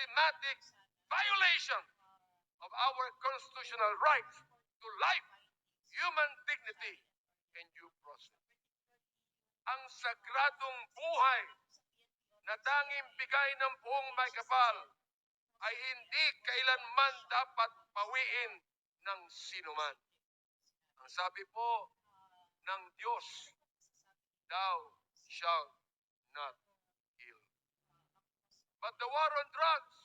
systematic violation of our constitutional rights to life, human dignity, and due process. Ang sagradong buhay na tanging bigay ng buong may kapal ay hindi kailanman dapat pawiin ng sinuman. Ang sabi po ng Diyos, thou shalt not kill. But the war on drugs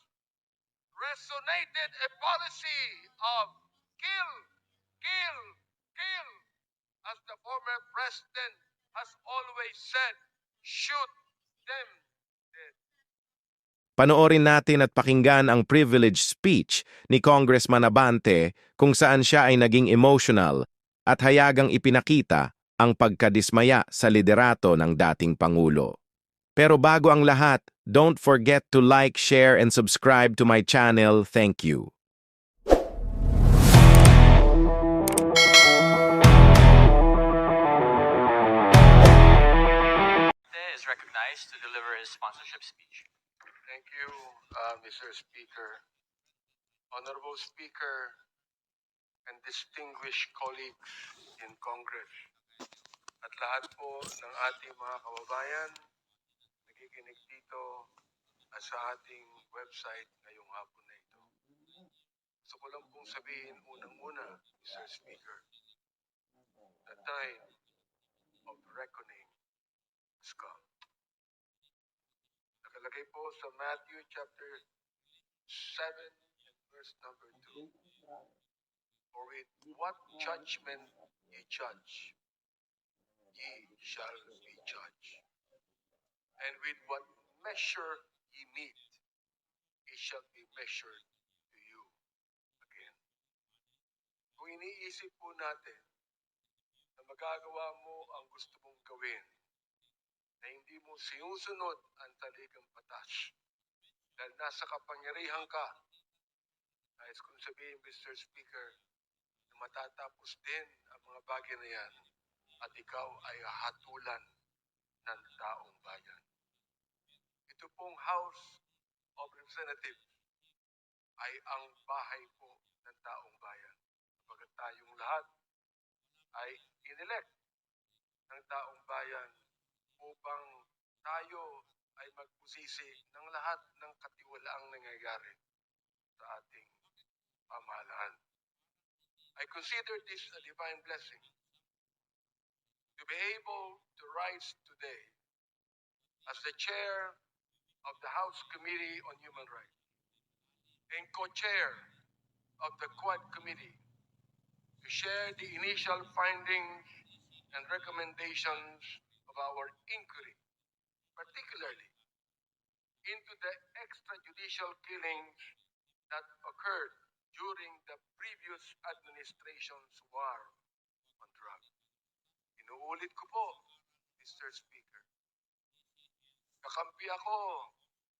resonated a policy of kill, kill, kill. As the former president has always said, shoot them dead. Panoorin natin at pakinggan ang privilege speech ni Congressman Abante kung saan siya ay naging emotional at hayagang ipinakita ang pagkadismaya sa liderato ng dating Pangulo. Pero bago ang lahat, don't forget to like, share, and subscribe to my channel. Thank you. Is recognized to deliver his sponsorship speech. Thank you, Mr. Speaker. Honorable Speaker and distinguished colleagues in Congress at lahat po ng ating mga kababayan nakikinig dito sa ating website ngayong hapon na ito. Gusto ko lang pong sabihin unang-una, Mr. Speaker, the time of reckoning has come. Nakalagay po sa Matthew chapter 7 and verse number 2. For with what judgment ye judge, ye shall be judged. And with what measure ye meet, it shall be measured to you again. Kung iniisip po natin na magagawa mo ang gusto mong gawin, na hindi mo sinusunod ang taligang batas, dahil nasa kapangyarihan ka, nais kong sabihin, Mr. Speaker, na matatapos din ang mga bagay na yan at ikaw ay hatulan ng taong bayan. Ito pong House of Representatives ay ang bahay po ng taong bayan. Kapag tayong lahat ay inelect ng taong bayan upang tayo ay magbusisi ng lahat ng katiwalaang nangyayari sa ating pamahalaan. I consider this a divine blessing to be able to rise today as the chair of the House Committee on Human Rights and co-chair of the Quad Committee to share the initial findings and recommendations of our inquiry, particularly into the extrajudicial killings that occurred during the previous administration's war on drugs. Inuulit ko po, Mr. Speaker, kakampi ako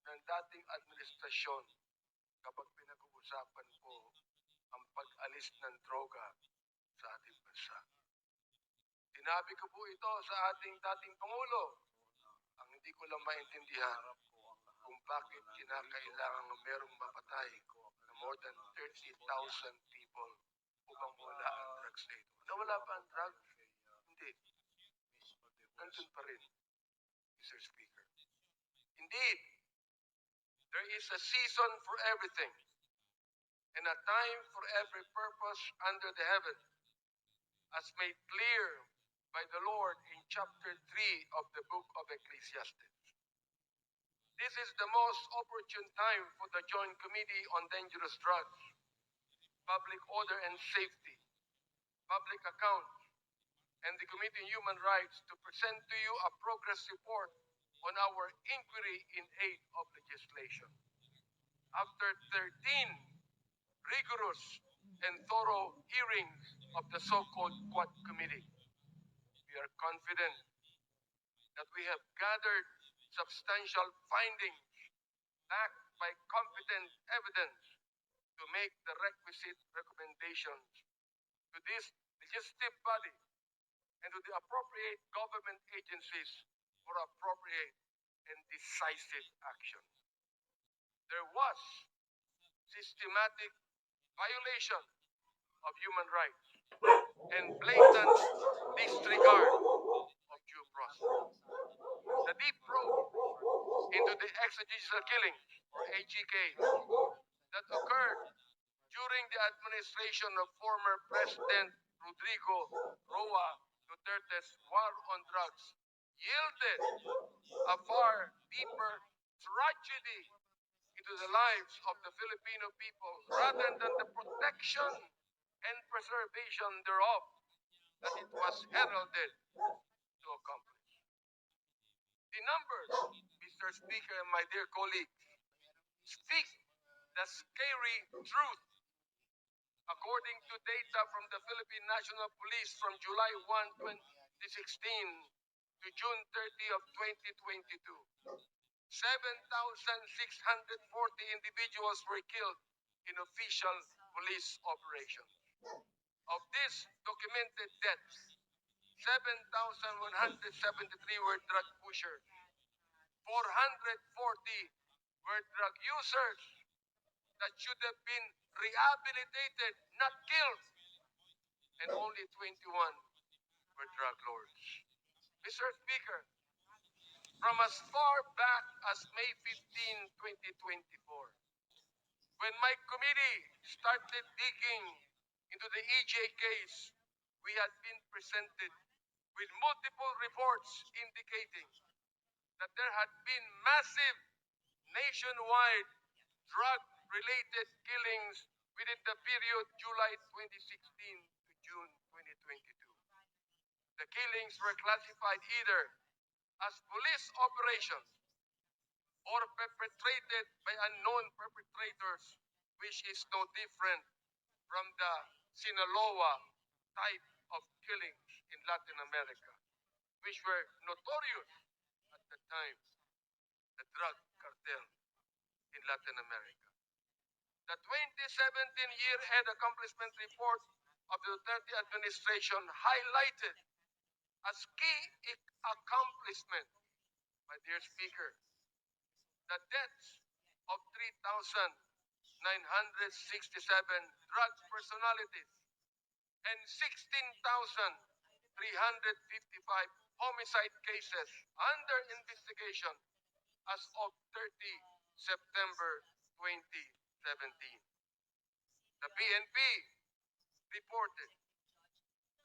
ng dating administrasyon kapag pinag-uusapan po ang pag-alis ng droga sa ating bansa. Sinabi ko po ito sa ating dating Pangulo. Ang hindi ko lang maintindihan kung bakit kinakailangan merong mapatay na more than 30,000 people upang wala ang drugs na ito. Nawala pa ang drugs? Hindi. Nandun pa rin, Mr. Speaker. Indeed, there is a season for everything and a time for every purpose under the heaven, as made clear by the Lord in chapter 3 of the book of Ecclesiastes. This is the most opportune time for the Joint Committee on Dangerous Drugs, Public Order and Safety, Public Accounts, and the Committee on Human Rights to present to you a progress report on our inquiry in aid of legislation. After 13 rigorous and thorough hearings of the so-called Quad Committee, we are confident that we have gathered substantial findings backed by competent evidence to make the requisite recommendations to this legislative body and to the appropriate government agencies for appropriate and decisive action. there was systematic violation of human rights and blatant disregard of due process. The deep probe into the extrajudicial killings, or AGK, that occurred during the administration of former President Rodrigo Roa Duterte's war on drugs yielded a far deeper tragedy into the lives of the Filipino people rather than the protection and preservation thereof that it was heralded to accomplish. The numbers, Mr. Speaker and my dear colleagues, speak the scary truth. According to data from the Philippine National Police from July 1, 2016 to June 30 of 2022, 7,640 individuals were killed in official police operations. Of these documented deaths, 7,173 were drug pushers, 440 were drug users that should have been rehabilitated, not killed, and only 21 were drug lords. Mr. Speaker, from as far back as May 15, 2024, when my committee started digging into the EJ case, we had been presented with multiple reports indicating that there had been massive nationwide drug-related killings within the period July 2016 to June 2022. The killings were classified either as police operations or perpetrated by unknown perpetrators, which is no different from the Sinaloa type of killings in Latin America, which were notorious at the time, the drug cartel in Latin America. The 2017 year-end accomplishment report of the Duterte administration highlighted as key accomplishment, my dear Speaker, the deaths of 3,967 drug personalities and 16,355 homicide cases under investigation as of 30 September 2017. The PNP reported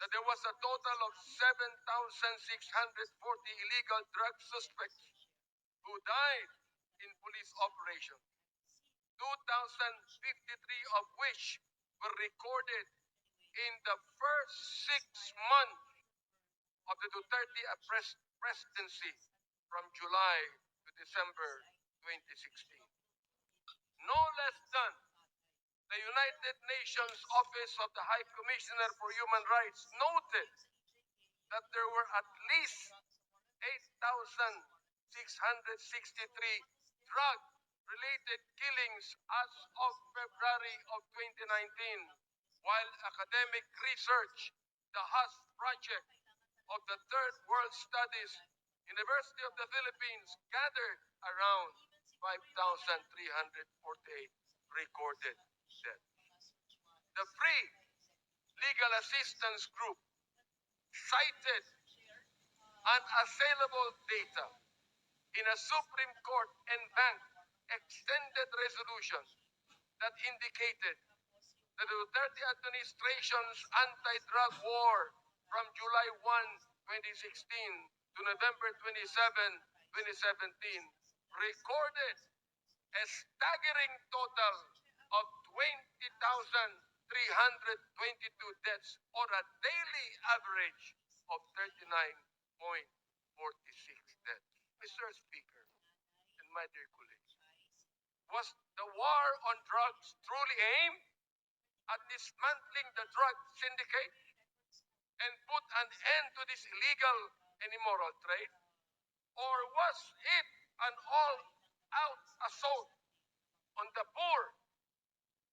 that there was a total of 7,640 illegal drug suspects who died in police operations, 2,053 of which were recorded in the first 6 months of the Duterte presidency from July to December 2016. No less than the United Nations Office of the High Commissioner for Human Rights noted that there were at least 8,663 drug-related killings as of February of 2019, while academic research, the HUS project of the Third World Studies, University of the Philippines, gathered around 5,348 recorded deaths. The Free Legal Assistance Group cited unassailable data in a Supreme Court and bank extended resolution that indicated that the Duterte administration's anti-drug war from July 1, 2016 to November 27, 2017 recorded a staggering total of 20,322 deaths, or a daily average of 39.46 deaths. Mr. Speaker and my dear colleagues, was the war on drugs truly aimed at dismantling the drug syndicate and put an end to this illegal and immoral trade? Or was it an all-out assault on the poor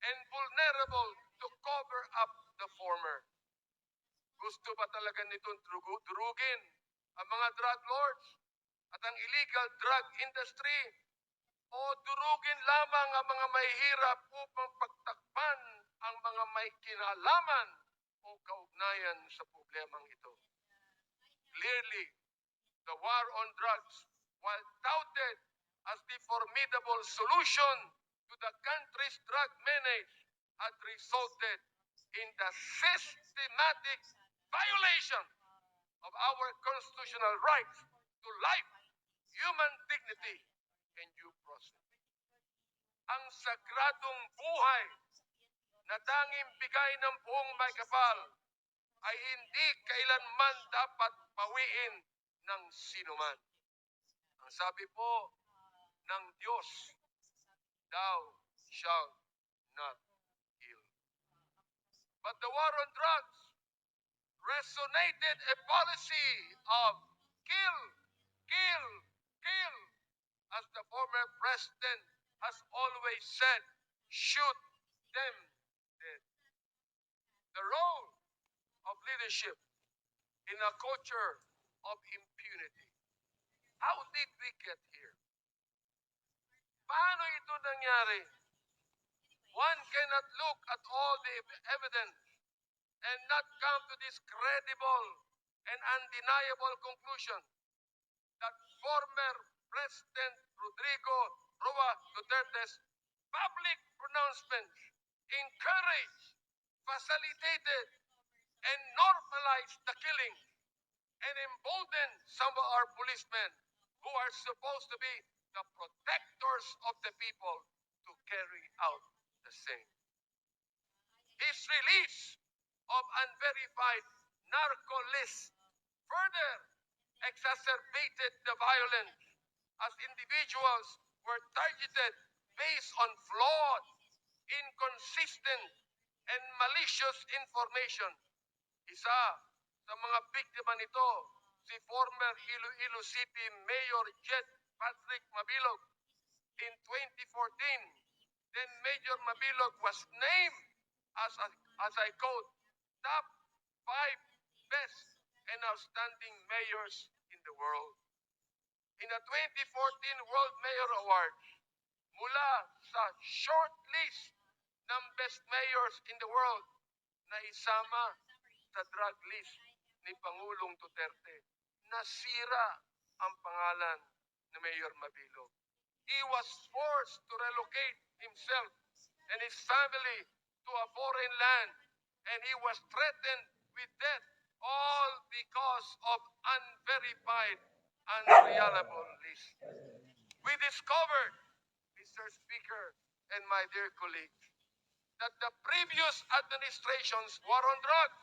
and vulnerable to cover up the former? Gusto ba talaga nitong durugin ang mga drug lords at ang illegal drug industry? o durugin lamang ang mga mahihirap upang pagtakpan ang mga may kinalaman o kaugnayan sa problemang ito. Clearly, the war on drugs, while touted as the formidable solution to the country's drug menace, had resulted in the systematic violation of our constitutional rights to life, human dignity, and due process. Ang sagradong buhay na tanging bigay ng buong may kapal ay hindi kailanman dapat pawiin ng sinuman. Ang sabi po ng Diyos, thou shalt not kill. But the war on drugs resonated a policy of kill, kill, kill. As the former president has always said, shoot them dead. The role of leadership in a culture of impunity. How did we get here? Paano ito nangyari? One cannot look at all the evidence and not come to this credible and undeniable conclusion that former President Rodrigo Roa Duterte's public pronouncements encouraged, facilitated, and normalized the killing and emboldened some of our policemen who are supposed to be the protectors of the people to carry out the same. His release of unverified narco lists further exacerbated the violence as individuals were targeted based on flawed, inconsistent, and malicious information. Isa sa mga biktima nito, si former Iloilo City Mayor Jet Patrick Mabilog. In 2014, then Major Mabilog was named as I quote, top 5 best and outstanding mayors in the world. In the 2014 World Mayor Awards, mula sa short list ng best mayors in the world na isama sa drug list ni Pangulong Duterte, nasira ang pangalan ni Mayor Mabilog. He was forced to relocate himself and his family to a foreign land, and he was threatened with death, all because of unverified, unreliable lists. We discovered, Mr. Speaker and my dear colleagues, that the previous administration's war on drugs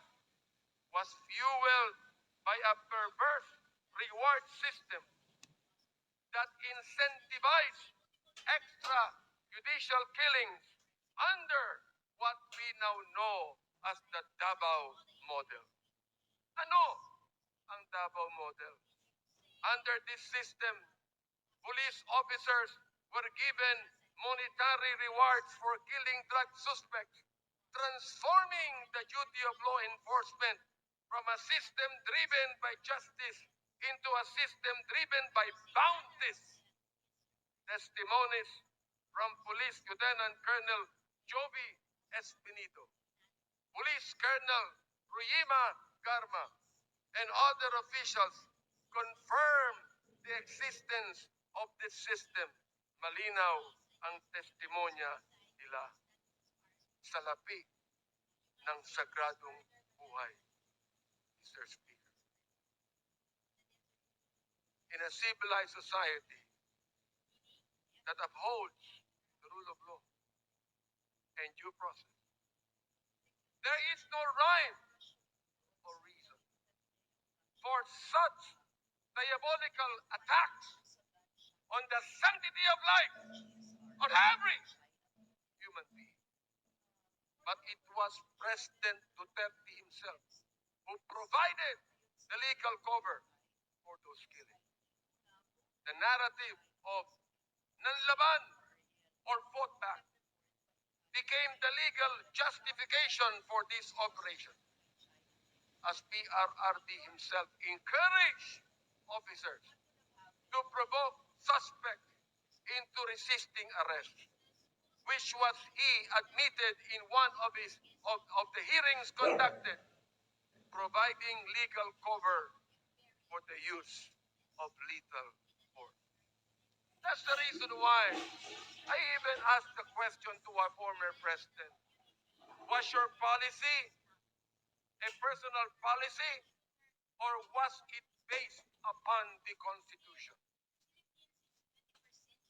was fueled by a perverse reward system that incentivized extrajudicial killings under what we now know as the Davao model. Ano ang Davao model? Under this system, police officers were given monetary rewards for killing drug suspects, transforming the duty of law enforcement from a system driven by justice into a system driven by bounties. Testimonies from Police Lieutenant Colonel Joby Espinido, Police Colonel Ruyima Garma, and other officials confirm the existence of this system. Malinaw ang testimonya nila sa lapi ng sagradong buhay, Mr. Speaker. In a civilized society that upholds the rule of law and due process, there is no rhyme or reason for such diabolical attacks on the sanctity of life on every human being. But it was President Duterte himself who provided the legal cover for those killings. The narrative of nanlaban or fought back became the legal justification for this operation, as PRRD himself encouraged officers to provoke suspects into resisting arrest, which was he admitted in one of the hearings conducted, providing legal cover for the use of lethal force. That's the reason why I even asked the question to our former president, was your policy a personal policy or was it based upon the Constitution?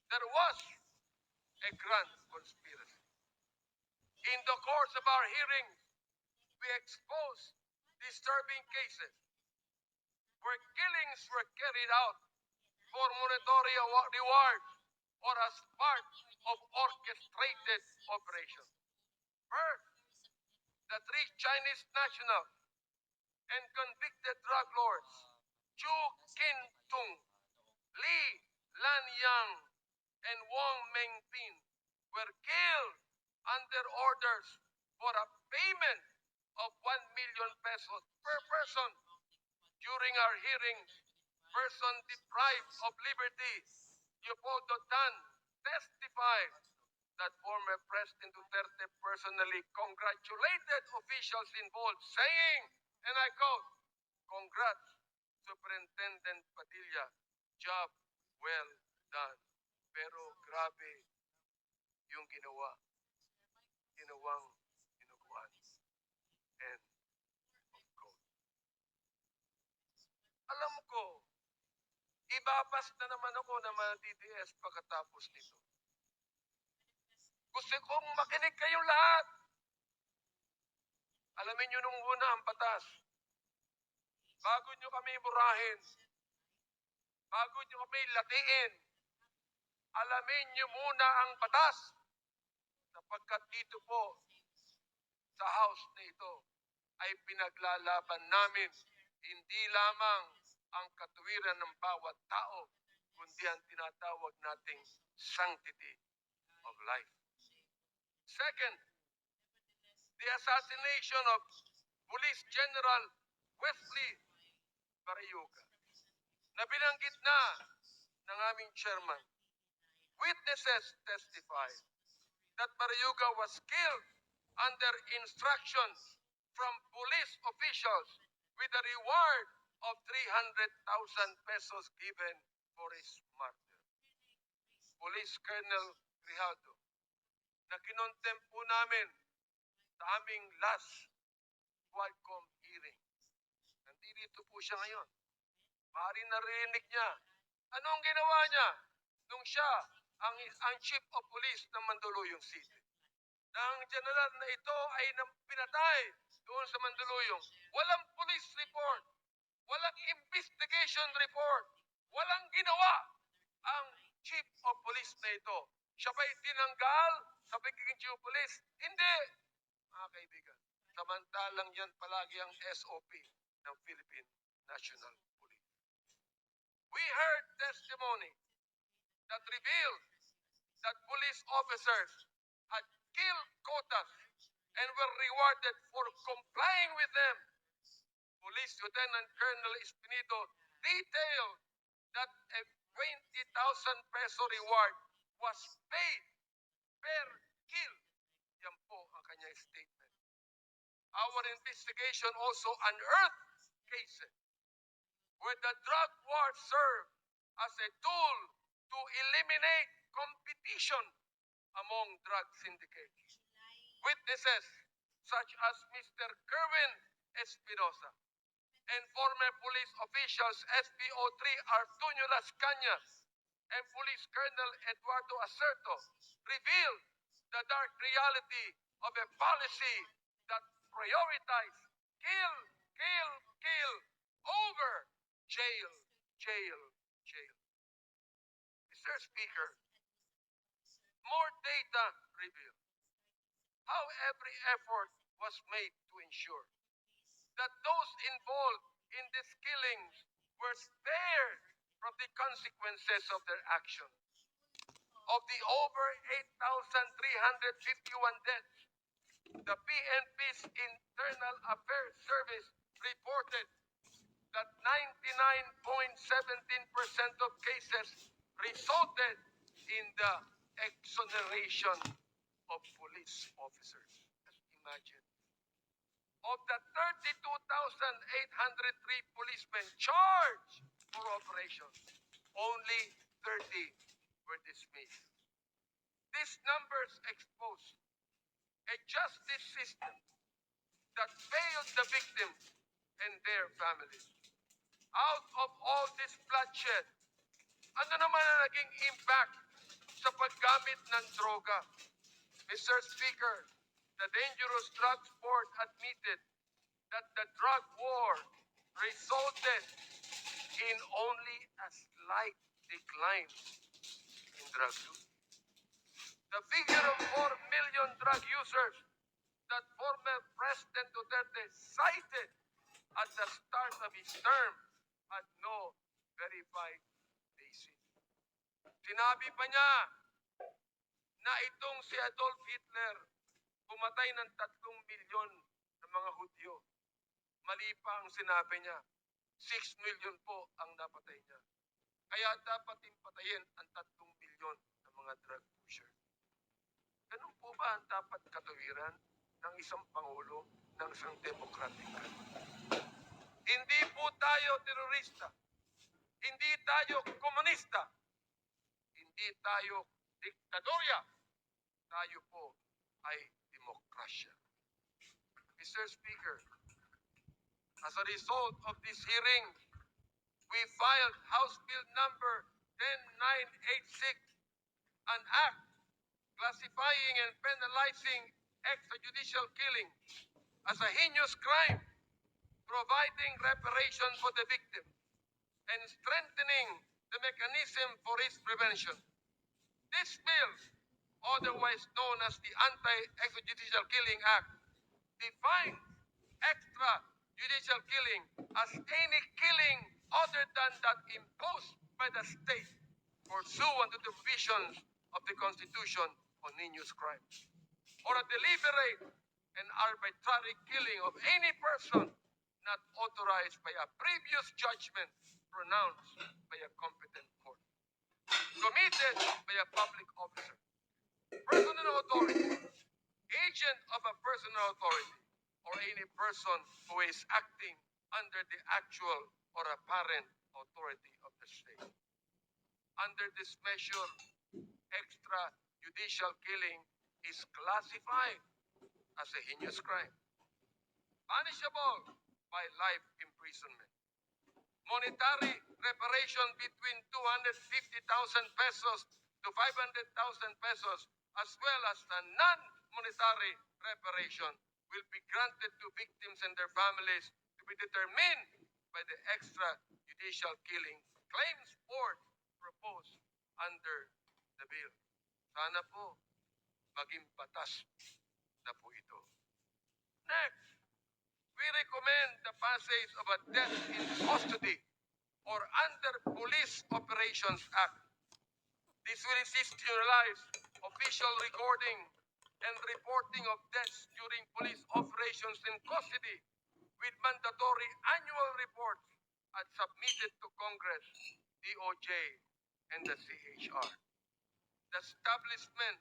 There was a grand conspiracy. In the course of our hearings, we exposed disturbing cases where killings were carried out for monetary reward or as part of orchestrated operations. First, the three Chinese nationals and convicted drug lords Chu Kin-tung, Li Lanyang, and Wang Mengpin were killed under orders for a payment of 1 million pesos per person. During our hearings, person deprived of liberty, Leopoldo Tan, testified that former President Duterte personally congratulated officials involved, saying, and I quote, "Congrats, Superintendent Padilla, job well done." Pero grabe yung ginawang dinuguan. End of quote. Alam ko, ibabas na naman ako ng mga DDS pagkatapos nito. Gusto kong makinig kayong lahat. Alamin nyo nung una ang batas. Bago nyo kami murahin, bago nyo kami latiin, alamin nyo muna ang batas. Sapagkat dito po, sa house na ito, ay pinaglalaban namin hindi lamang ang katuwiran ng bawat tao, kundi ang tinatawag nating sanctity of life. Second, the assassination of Police General Wesley Barayuga, na binanggit na ng aming chairman. Witnesses testified that Barayuga was killed under instructions from police officials with a reward of 300,000 pesos given for his murder. Police Colonel Grijaldo, na kinontempt po namin sa aming last Quadcom hearing. Nandito po siya ngayon. Maaari narinig niya. Anong ginawa niya nung siya ang chief of police ng Mandaluyong City? Ang general na ito ay pinatay doon sa Mandaluyong. Walang police report, walang investigation report, walang ginawa ang chief of police na ito. Siya ba'y tinanggal sa pagiging chief of police? Hindi, mga kaibigan. Samantalang yan palagi ang SOP ng Philippine National Police. We heard testimony that revealed that police officers had killed quotas and were rewarded for complying with them. Police Lieutenant Colonel Espinido detailed that a 20,000 peso reward was paid per kill. Yan po ang kanyang statement. Our investigation also unearthed cases where the drug war served as a tool to eliminate competition among drug syndicates. Witnesses such as Mr. Kerwin Espinosa and former police officials SPO3 Artunio Las Cañas and Police Colonel Eduardo Acerto revealed the dark reality of a policy that prioritized kill, kill, kill over jail, jail, jail. Mr. Speaker, more data reveal how every effort was made to ensure that those involved in these killings were spared from the consequences of their actions. Of the over 8,351 deaths, the PNP's Internal Affairs Service reported that 99.17% of cases resulted in the exoneration of police officers. Just imagine. Of the 32,803 policemen charged for operations, only 30 were dismissed. These numbers expose a justice system that failed the victims and their families. Out of all this bloodshed, ano naman ang naging impact sa paggamit ng droga? Mr. Speaker, the Dangerous Drugs Board admitted that the drug war resulted in only a slight decline in drug use. The figure of 4 million drug users that former President Duterte cited at the start of his term had no verified basis. Sinabi pa niya na itong si Adolf Hitler pumatay ng 3 milyon ng mga Hudyo. Mali pa ang sinabi niya. 6 million po ang napatay niya. Kaya dapat din patayin ang 3 milyon ng mga drug pusher. Ganun po ba ang dapat katuwiran ng isang Pangulo ng isang democratic country? Hindi po tayo terorista. Hindi tayo komunista. Hindi tayo diktadorya. Tayo po ay demokrasya. Mr. Speaker, as a result of this hearing, we filed House Bill number 10986, an act classifying and penalizing extrajudicial killing as a heinous crime, providing reparation for the victim, and strengthening the mechanism for its prevention. This bill, otherwise known as the Anti-Extrajudicial Killing Act, defines extrajudicial killing as any killing other than that imposed by the state pursuant to the provisions of the Constitution on heinous crimes, or a deliberate and arbitrary killing of any person not authorized by a previous judgment pronounced by a competent court, committed by a public officer, personal authority, agent of a personal authority, or any person who is acting under the actual or apparent authority of the state. Under this measure, extrajudicial killing is classified as a heinous crime, punishable by life imprisonment. Monetary reparation between 250,000 pesos to 500,000 pesos, as well as the non-monetary reparation, will be granted to victims and their families to be determined by the extrajudicial killing claims board proposed under the bill. Sana po maging batas na po ito. Next, we recommend the passage of a death in custody or under Police Operations Act. This will institutionalize official recording and reporting of deaths during police operations in custody with mandatory annual reports as submitted to Congress, DOJ, and the CHR. The establishment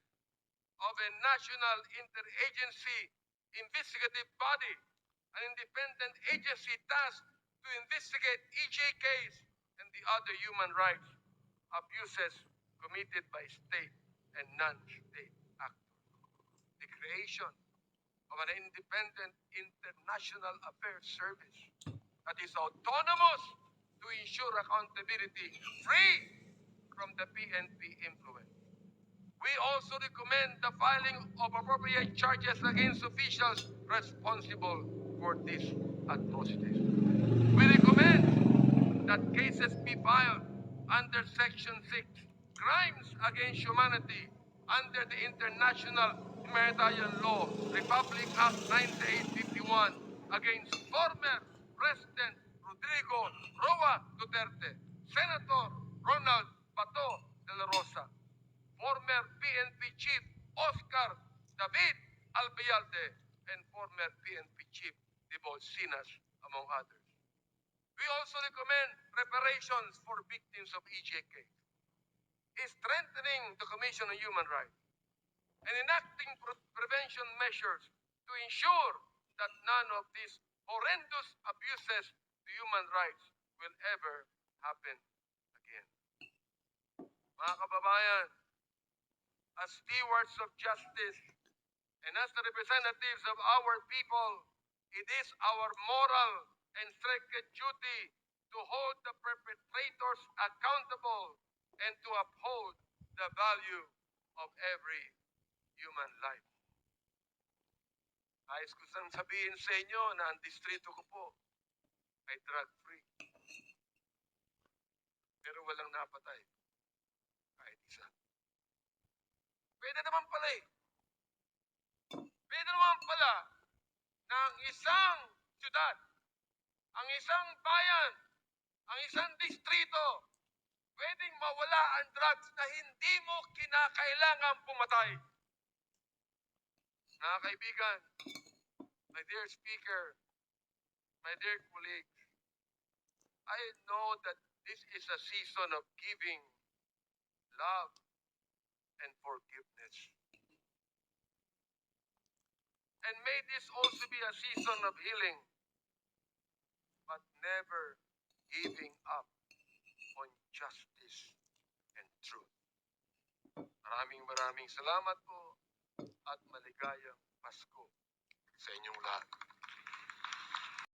of a national interagency investigative body, an independent agency tasked to investigate EJKs and the other human rights abuses committed by state and non-state actors. The creation of an independent international affairs service that is autonomous to ensure accountability free from the PNP influence. We also recommend the filing of appropriate charges against officials responsible for these atrocities. We recommend that cases be filed under Section 6, Crimes Against Humanity, under the International Humanitarian Law, Republic Act 9851, against former President Rodrigo Roa Duterte, Senator Ronald Bato de la Rosa, former PNP Chief Oscar David Albayalde, and former PNP Chief Dibol Sinas, among others. We also recommend reparations for victims of EJK. is strengthening the Commission on Human Rights and enacting prevention measures to ensure that none of these horrendous abuses to human rights will ever happen again. Mga kababayan, as stewards of justice and as the representatives of our people, it is our moral and sacred duty to hold the perpetrators accountable and to uphold the value of every human life. Ayos ko sang sabihin sa inyo na ang distrito ko po ay drug-free. Pero walang napatay. Kahit isa. Pwede naman pala eh. Pwede naman pala na ang isang syudad, ang isang bayan, ang isang distrito, pwedeng mawala ang drugs na hindi mo kinakailangan pumatay. Mga kaibigan, my dear speaker, my dear colleagues, I know that this is a season of giving, love, and forgiveness. And may this also be a season of healing, but never giving up on justice and truth. Maraming salamat po at maligayang Pasko sa inyong lahat.